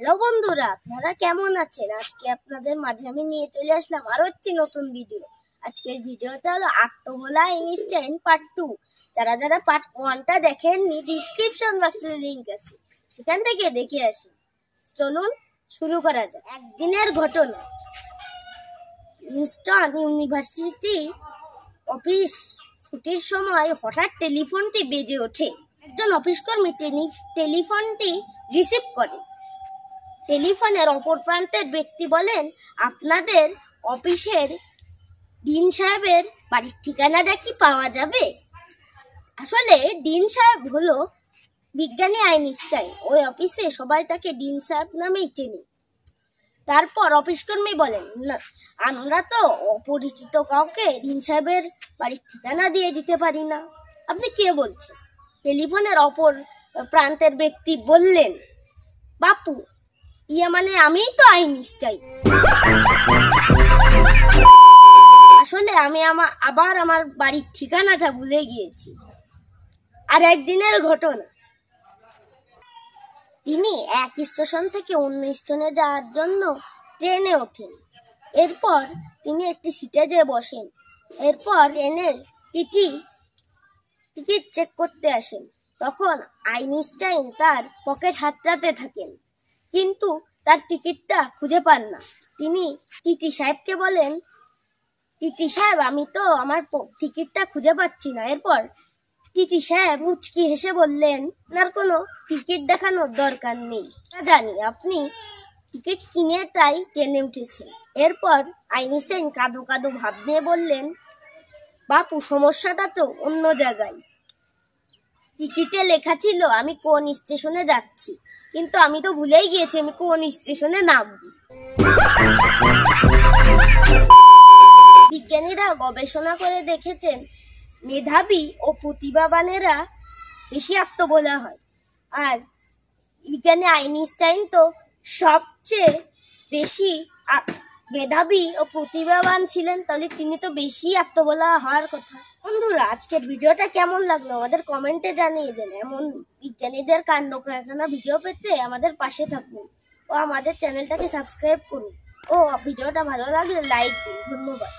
Hello বন্ধুরা, আপনারা কেমন আছেন? আজকে আপনাদের মাঝে আমি নিয়ে চলে আসলাম আরো একটি নতুন ভিডিও। আজকের ভিডিওটা হলো আত্মভোলা আইনস্টাইন পার্ট 2। যারা যারা পার্ট 1টা দেখেননি, ডিসক্রিপশন বক্সে লিংক আছে, সেখান থেকে দেখে আসি। চলুন শুরু করা যাক। একদিনের ঘটনা। প্রিন্সটন ইউনিভার্সিটি অফিস ছুটির সময় হঠাৎ টেলিফোনটি বেজে ওঠে। একজন অফিস কর্মী টেলিফোনটি রিসিভ করেন। টেলিফোনের অপর প্রান্তের ব্যক্তি বলেন, আপনাদের অফিসের ডিন সাহেবের বাড়ির ঠিকানাটা কি পাওয়া যাবে? আসলে ডিন সাহেব হলো বিজ্ঞানী আইনস্টাইন। ওই অফিসে সবাই তাকে ডিন সাহেব নামেই চেনে। তারপর অফিস কর্মী বলেন, না, আমরা তো অপরিচিত কাউকে ডিন সাহেবের বাড়ির ঠিকানা দিয়ে দিতে পারি না। আপনি কে বলছেন? টেলিফোনের অপর প্রান্তের ব্যক্তি বললেন, বাপু, মানে আমিই তো আইনস্টাইন। আসলে আমি আমার বাড়ির ঠিকানাটা ভুলে গিয়েছি। আর একদিনের ঘটনা। তিনি এক স্টেশন থেকে অন্য স্টেশনে যাওয়ার জন্য ট্রেনে ওঠেন। এরপর তিনি একটি সিটে যেয়ে বসেন। এরপর ট্রেনের টিকিট চেক করতে আসেন। তখন আইনস্টাইন তার পকেট হাতড়াতে থাকেন, কিন্তু তার টিকিটটা খুঁজে পান না। তিনি টিটি সাহেবকে বলেন, টিটি সাহেব, আমি তো আমার টিকিটটা খুঁজে পাচ্ছি না। এরপর টিটি সাহেব মুচকি হেসে বললেন, আপনার কোনো টিকিট দেখানোর দরকার নেই, জানি আপনি টিকিট কিনে তাই ট্রেনে উঠেছেন। এরপর আইনস্টাইন কাঁদো কাঁদো ভাব নিয়ে বললেন, বাপু, সমস্যাটা তো অন্য জায়গায়। টিকিটে লেখা ছিল আমি কোন স্টেশনে যাচ্ছি, কিন্তু আমি তো ভুলেই গিয়েছি আমি কোন স্টেশনে নামব। বিজ্ঞানীরা গবেষণা করে দেখেছেন, মেধাবী ও প্রতিভাবানেরা বেশি আত্মভোলা হয়। আর বিজ্ঞানী আইনস্টাইন তো সবচেয়ে বেশি মেধাবী ও প্রতিভাবান ছিলেন, তাহলে তিনি তো বেশি আত্মভোলা হওয়ার কথা। বন্ধুরা, আজকের ভিডিওটা কেমন লাগলো আমাদের কমেন্টে জানিয়ে দেন। এমন বিজ্ঞানীদের কাণ্ড কারখানা ভিডিও পেতে আমাদের পাশে থাকুন ও আমাদের চ্যানেলটাকে সাবস্ক্রাইব করুন। ও ভিডিওটা ভালো লাগলে লাইক দিন। ধন্যবাদ।